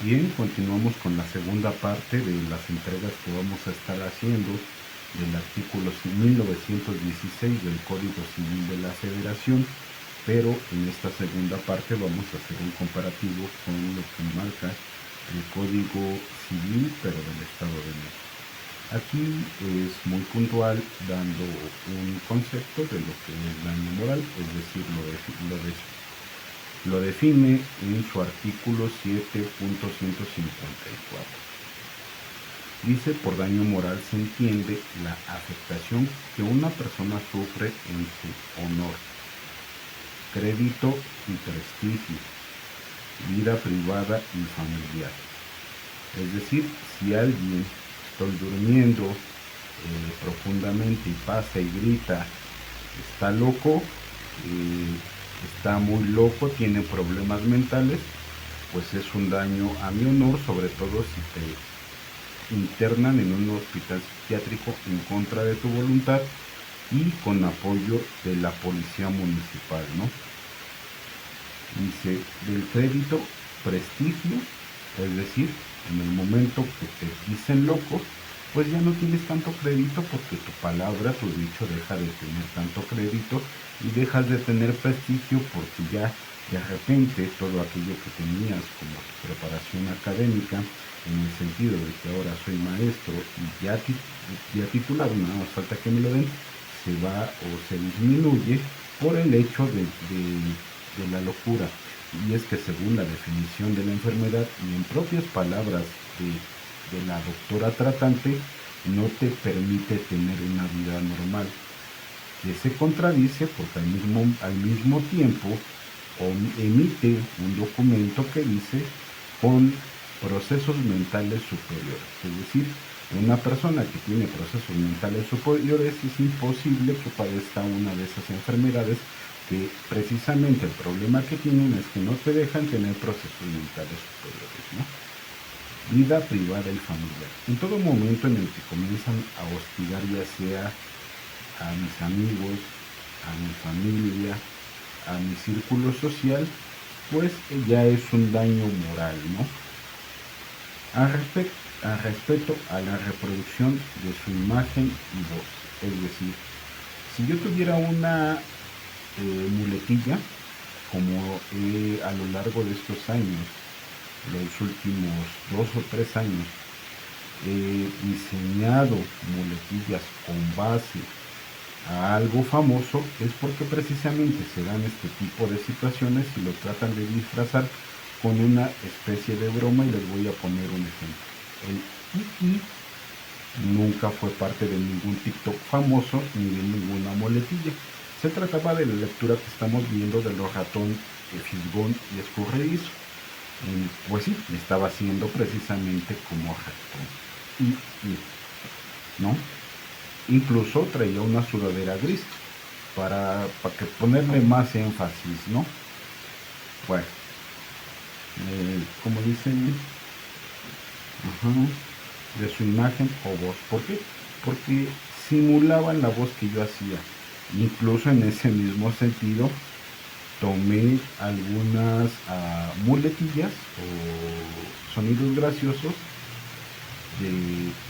Bien, continuamos con la segunda parte de las entregas que vamos a estar haciendo del artículo 1916 del Código Civil de la Federación, pero en esta segunda parte vamos a hacer un comparativo con lo que marca el Código Civil, pero del Estado de México. Aquí es muy puntual dando un concepto de lo que es daño moral, es decir, lo define en su artículo 7.154. Dice: por daño moral se entiende la afectación que una persona sufre en su honor, crédito y prestigio, vida privada y familiar. Es decir, si alguien está durmiendo profundamente y pasa y grita, está loco, está muy loco, tiene problemas mentales, pues es un daño a mi honor, sobre todo si te internan en un hospital psiquiátrico en contra de tu voluntad y con apoyo de la policía municipal, ¿no? Dice: del crédito, prestigio, es decir, en el momento que te dicen loco, pues ya no tienes tanto crédito porque tu palabra, tu dicho deja de tener tanto crédito y dejas de tener prestigio porque ya de repente todo aquello que tenías como tu preparación académica, en el sentido de que ahora soy maestro y ya titulado, nada más falta que me lo den, se va o se disminuye por el hecho de la locura. Y es que según la definición de la enfermedad y en propias palabras de la doctora tratante, no te permite tener una vida normal, que se contradice porque al mismo tiempo emite un documento que dice con procesos mentales superiores. Es decir, una persona que tiene procesos mentales superiores es imposible que padezca una de esas enfermedades que precisamente el problema que tienen es que no te dejan tener procesos mentales superiores, ¿no? Vida privada y familiar. En todo momento en el que comienzan a hostigar, ya sea a mis amigos, a mi familia, a mi círculo social, pues ya es un daño moral, ¿no? Al respecto a la reproducción de su imagen y voz. Es decir, si yo tuviera una muletilla, como a lo largo de estos años, los últimos 2 o 3 años, he diseñado muletillas con base a algo famoso, es porque precisamente se dan este tipo de situaciones y lo tratan de disfrazar con una especie de broma, y les voy a poner un ejemplo. El Iki nunca fue parte de ningún TikTok famoso ni de ninguna muletilla. Se trataba de la lectura que estamos viendo de los ratón, fisgón y escurridizo. Pues sí, estaba haciendo precisamente como ratón. ¿No? Incluso traía una sudadera gris para que ponerle más énfasis, ¿no? Bueno, como dicen, de su imagen o voz. ¿Por qué? Porque simulaban la voz que yo hacía. Incluso en ese mismo sentido, tomé algunas muletillas o sonidos graciosos de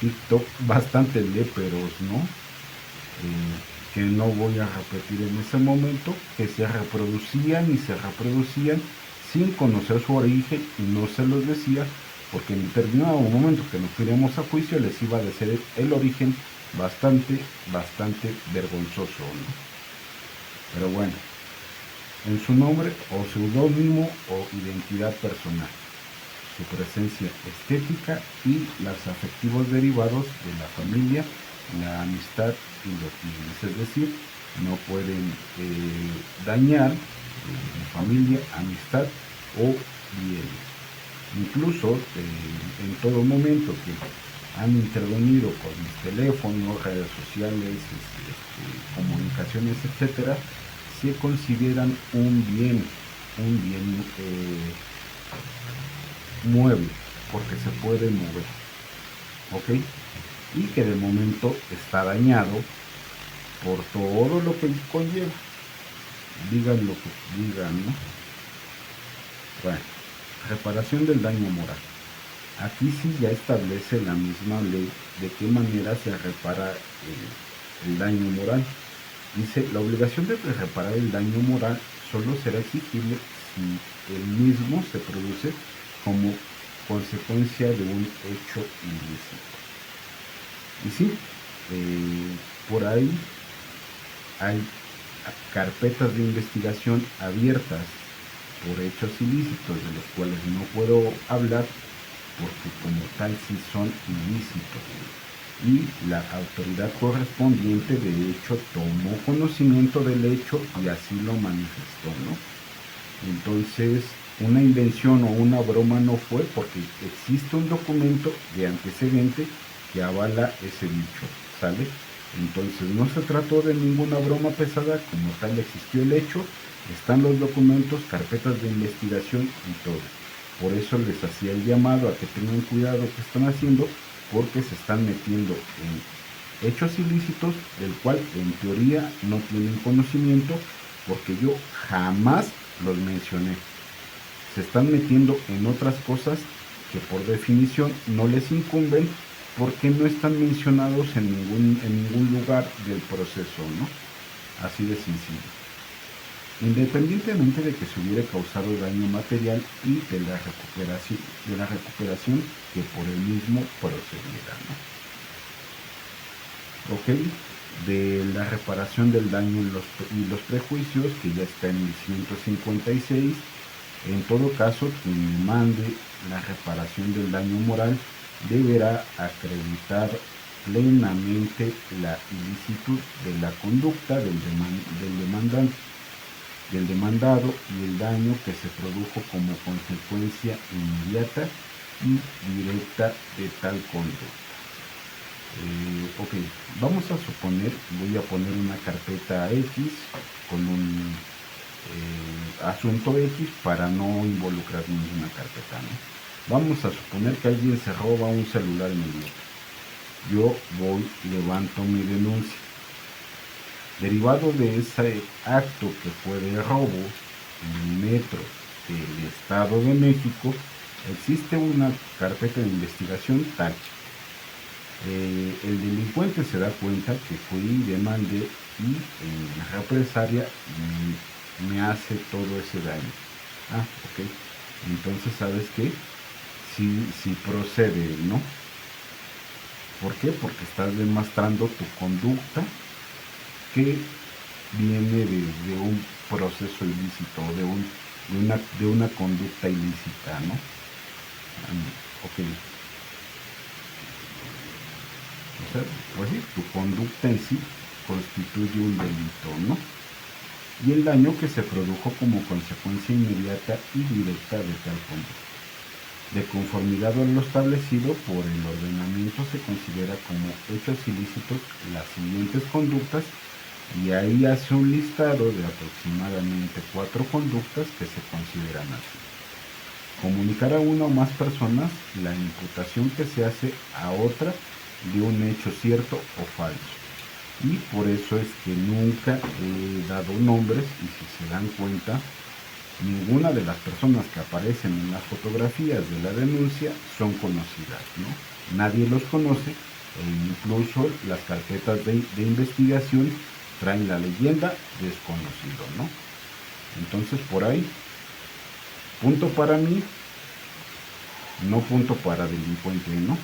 TikTok, bastante léperos, ¿no? Que no voy a repetir en ese momento, que se reproducían y se reproducían sin conocer su origen, y no se los decía porque en determinado momento que nos fuéramos a juicio les iba a decir el origen bastante vergonzoso, ¿no? Pero bueno, en su nombre o seudónimo o identidad personal, su presencia estética y los afectivos derivados de la familia, la amistad y los bienes. Es decir, no pueden dañar familia, amistad o bienes. Incluso en todo momento que han intervenido con mis teléfonos, redes sociales, comunicaciones, etcétera, se consideran un bien mueble, porque se puede mover, ¿ok? Y que de momento está dañado por todo lo que conlleva. Digan lo que digan, ¿no? Bueno, reparación del daño moral. Aquí sí ya establece la misma ley de qué manera se repara el daño moral. Dice, la obligación de reparar el daño moral solo será exigible si el mismo se produce como consecuencia de un hecho ilícito. Y sí, por ahí hay carpetas de investigación abiertas por hechos ilícitos de los cuales no puedo hablar porque como tal sí son ilícitos. Y la autoridad correspondiente de hecho tomó conocimiento del hecho y así lo manifestó, ¿no? Entonces, una invención o una broma no fue porque existe un documento de antecedente que avala ese dicho, ¿sale? Entonces, no se trató de ninguna broma pesada, como tal existió el hecho, están los documentos, carpetas de investigación y todo. Por eso les hacía el llamado a que tengan cuidado que están haciendo, porque se están metiendo en hechos ilícitos del cual en teoría no tienen conocimiento, porque yo jamás los mencioné. Se están metiendo en otras cosas que por definición no les incumben porque no están mencionados en ningún lugar del proceso, ¿no? Así de sencillo. Independientemente de que se hubiera causado daño material y de la recuperación que por el mismo procediera, ¿no? Ok, de la reparación del daño y los prejuicios, que ya está en el 156. En todo caso, quien mande la reparación del daño moral deberá acreditar plenamente la ilicitud de la conducta del demandado y el daño que se produjo como consecuencia inmediata y directa de tal conducta. Ok, vamos a suponer, voy a poner una carpeta X con un asunto X para no involucrar ninguna carpeta, ¿no? Vamos a suponer que alguien se roba un celular mío. Yo voy, levanto mi denuncia. Derivado de ese acto que fue de robo en el metro del Estado de México, existe una carpeta de investigación tal. El delincuente se da cuenta que fui y demandé y en represalia me hace todo ese daño. Ah, ok. Entonces, ¿sabes qué? Sí procede, ¿no? ¿Por qué? Porque estás demostrando tu conducta que viene de un proceso ilícito, de una conducta ilícita, ¿no? Ok. O sea, pues sí, tu conducta en sí constituye un delito, ¿no? Y el daño que se produjo como consecuencia inmediata y directa de tal conducta. De conformidad a lo establecido por el ordenamiento se considera como hechos ilícitos las siguientes conductas y ahí hace un listado de aproximadamente 4 conductas que se consideran así. Comunicar a una o más personas la imputación que se hace a otra de un hecho cierto o falso. Y por eso es que nunca he dado nombres y si se dan cuenta, ninguna de las personas que aparecen en las fotografías de la denuncia son conocidas, ¿no? Nadie los conoce e incluso las carpetas de investigación traen la leyenda desconocido, ¿no? Entonces por ahí, punto para mí, no punto para delincuente, ¿no?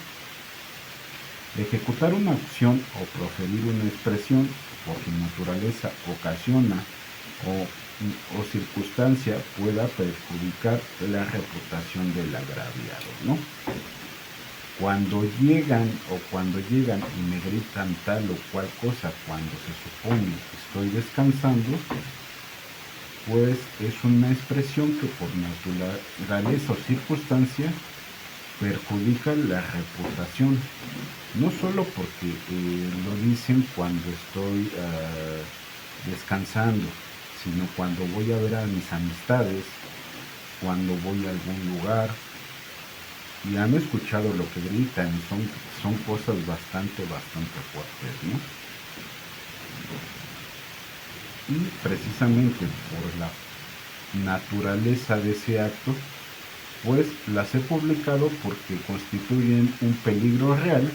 Ejecutar una acción o proferir una expresión por su naturaleza ocasiona o circunstancia pueda perjudicar la reputación del agraviado, ¿no? Cuando llegan y me gritan tal o cual cosa cuando se supone que estoy descansando, pues es una expresión que por naturaleza o circunstancia perjudica la reputación, no solo porque lo dicen cuando estoy descansando, sino cuando voy a ver a mis amistades, cuando voy a algún lugar y han escuchado lo que gritan, son cosas bastante fuertes, ¿no? Y precisamente por la naturaleza de ese acto, pues las he publicado porque constituyen un peligro real,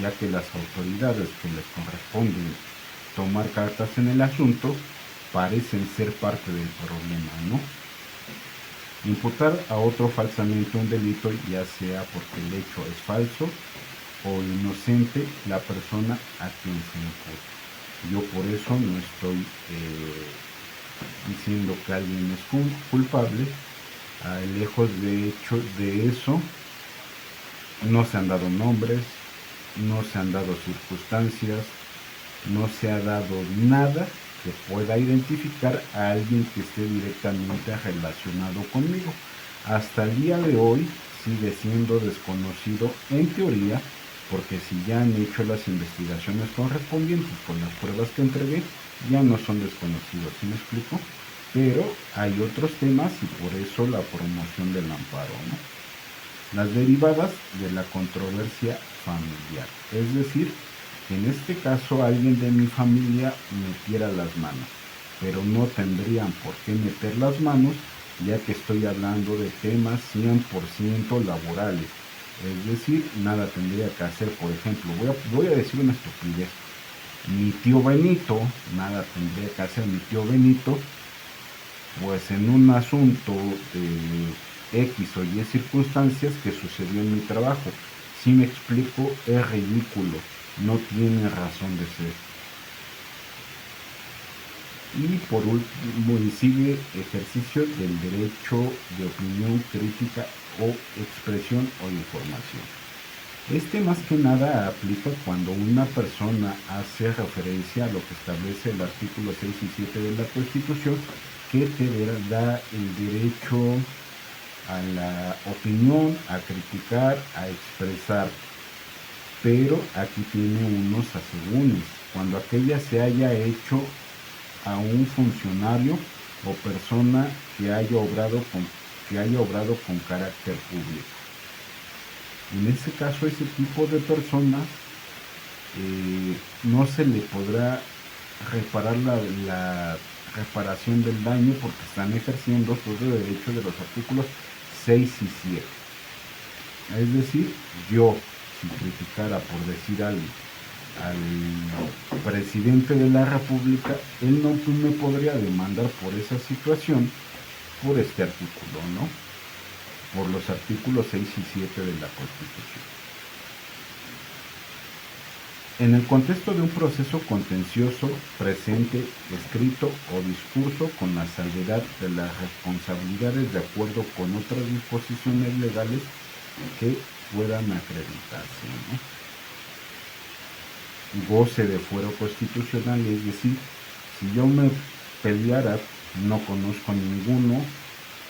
ya que las autoridades que les corresponden tomar cartas en el asunto parecen ser parte del problema, ¿no? Imputar a otro falsamente un delito, ya sea porque el hecho es falso o inocente la persona a quien se imputa. Yo por eso no estoy diciendo que alguien es culpable. Lejos de hecho de eso, no se han dado nombres, no se han dado circunstancias, no se ha dado nada que pueda identificar a alguien que esté directamente relacionado conmigo. Hasta el día de hoy sigue siendo desconocido en teoría, porque si ya han hecho las investigaciones correspondientes con las pruebas que entregué, ya no son desconocidos, ¿sí me explico? Pero hay otros temas y por eso la promoción del amparo, ¿no? Las derivadas de la controversia familiar, es decir, que en este caso alguien de mi familia metiera las manos, pero no tendrían por qué meter las manos, ya que estoy hablando de temas 100% laborales. Es decir, nada tendría que hacer, por ejemplo, voy a decir una estupidez. Mi tío Benito, nada tendría que hacer mi tío Benito, pues en un asunto de X o Y circunstancias que sucedió en mi trabajo. Si me explico, es ridículo, no tiene razón de ser. Y por último, sigue ejercicio del derecho de opinión crítica o expresión o información. Este más que nada aplica cuando una persona hace referencia a lo que establece el artículo 6 y 7 de la Constitución, que te da el derecho a la opinión, a criticar, a expresar. Pero aquí tiene unos asegúnes. Cuando aquella se haya hecho a un funcionario o persona que haya obrado con carácter público. En ese caso, ese tipo de personas no se le podrá reparar la reparación del daño porque están ejerciendo sobre derecho de los artículos 6 y 7. Es decir, yo, si criticara, por decir algo, al presidente de la República, él no me podría demandar por esa situación, por este artículo, ¿no? Por los artículos 6 y 7 de la Constitución. En el contexto de un proceso contencioso presente, escrito o discurso con la salvedad de las responsabilidades de acuerdo con otras disposiciones legales que puedan acreditarse, ¿no? Goce de fuero constitucional, es decir, si yo me peleara, no conozco ninguno,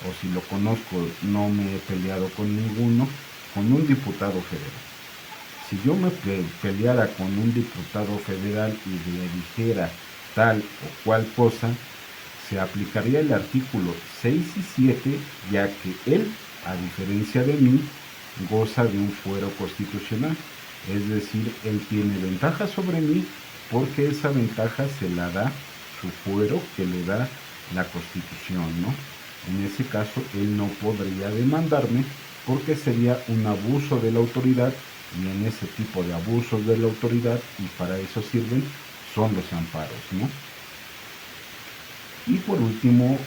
o si lo conozco, no me he peleado con ninguno, con un diputado federal. Si yo me peleara con un diputado federal y le dijera tal o cual cosa, se aplicaría el artículo 6 y 7, ya que él, a diferencia de mí, goza de un fuero constitucional. Es decir, él tiene ventaja sobre mí porque esa ventaja se la da su fuero que le da la Constitución, ¿no? En ese caso, él no podría demandarme porque sería un abuso de la autoridad, y en ese tipo de abusos de la autoridad, y para eso sirven, son los amparos, ¿no? Y por último,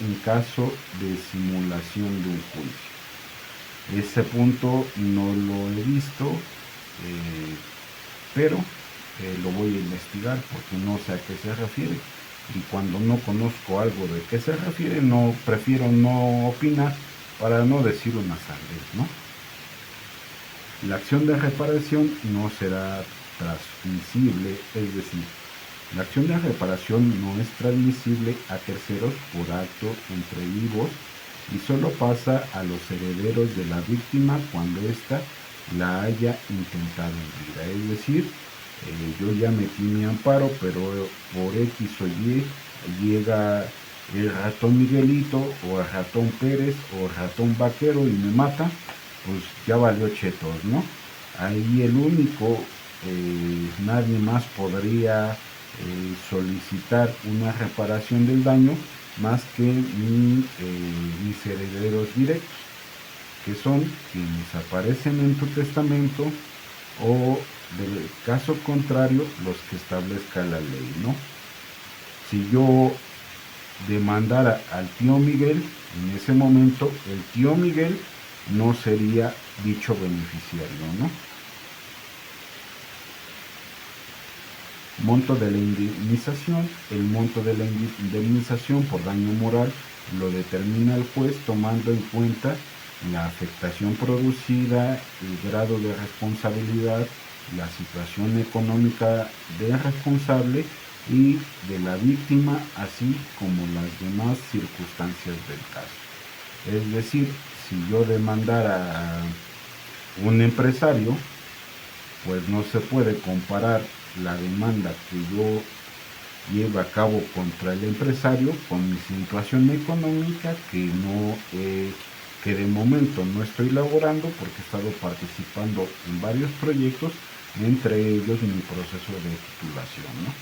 en caso de simulación de un juicio. Ese punto no lo he visto, pero lo voy a investigar porque no sé a qué se refiere. Y cuando no conozco algo de qué se refiere, prefiero no opinar para no decir una sandez, ¿no? La acción de reparación no será transmisible, es decir, la acción de reparación no es transmisible a terceros por acto entre vivos y solo pasa a los herederos de la víctima cuando ésta la haya intentado en vida. Es decir, yo ya metí mi amparo, pero por X o Y llega el ratón Miguelito o el ratón Pérez o el ratón Vaquero y me mata, pues ya valió chetos, ¿no? Ahí el único, nadie más podría solicitar una reparación del daño más que mis herederos directos, que son quienes aparecen en tu testamento, o del caso contrario, los que establezca la ley, ¿no? Si yo demandara al tío Miguel, en ese momento el tío Miguel no sería dicho beneficiario, ¿no? Monto de la indemnización. El monto de la indemnización por daño moral lo determina el juez tomando en cuenta la afectación producida, el grado de responsabilidad, la situación económica del responsable y de la víctima, así como las demás circunstancias del caso. Es decir, si yo demandara a un empresario, pues no se puede comparar la demanda que yo lleve a cabo contra el empresario con mi situación económica, que de momento no estoy laborando porque he estado participando en varios proyectos, entre ellos mi proceso de titulación, ¿no?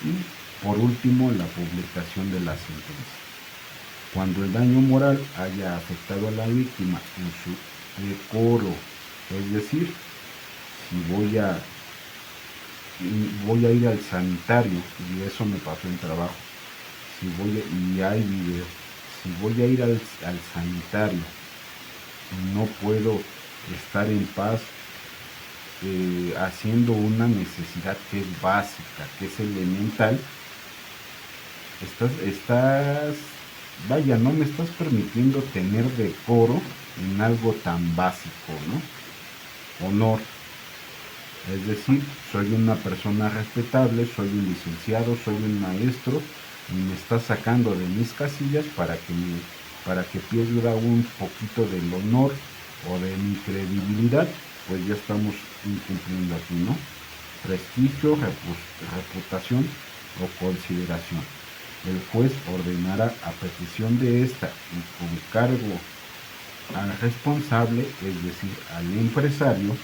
Y por último, la publicación de la sentencia. Cuando el daño moral haya afectado a la víctima en su decoro, es decir, si voy a ir al sanitario, y eso me pasó en trabajo, y hay video, si voy a ir al sanitario y no puedo estar en paz haciendo una necesidad que es básica, que es elemental, no me estás permitiendo tener decoro en algo tan básico, ¿no? Honor. Es decir, soy una persona respetable, soy un licenciado, soy un maestro, y me está sacando de mis casillas para que pierda un poquito del honor o de mi credibilidad, pues ya estamos incumpliendo aquí, ¿no? Prestigio, reputación o consideración. El juez ordenará a petición de esta y con cargo al responsable, es decir, al empresario,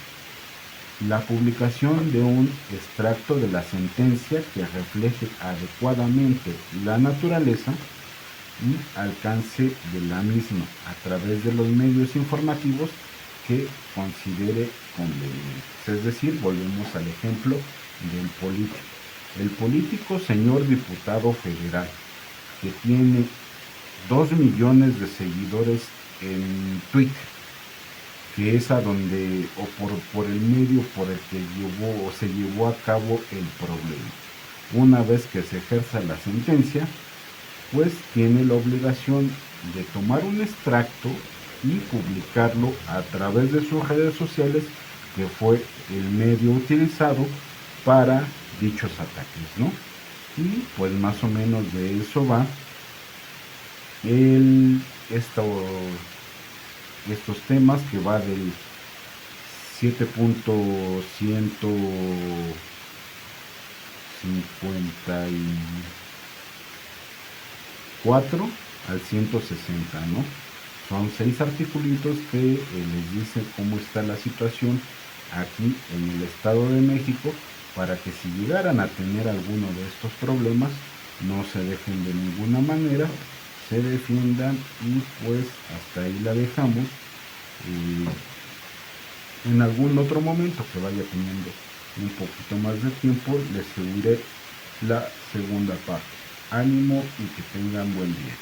la publicación de un extracto de la sentencia que refleje adecuadamente la naturaleza y alcance de la misma a través de los medios informativos que considere convenientes. Es decir, volvemos al ejemplo del político. El político, señor diputado federal, que tiene 2 millones de seguidores en Twitter, que es a donde, o por el medio por el que se llevó a cabo el problema. Una vez que se ejerza la sentencia, pues tiene la obligación de tomar un extracto y publicarlo a través de sus redes sociales, que fue el medio utilizado para dichos ataques, ¿no? Y pues más o menos de eso va estos temas, que va del 7.154 al 160, ¿no? Son 6 articulitos que les dice cómo está la situación aquí en el Estado de México, para que si llegaran a tener alguno de estos problemas, no se dejen de ninguna manera, se defiendan, y pues hasta ahí la dejamos. En algún otro momento que vaya teniendo un poquito más de tiempo, les subiré la segunda parte. Ánimo y que tengan buen día.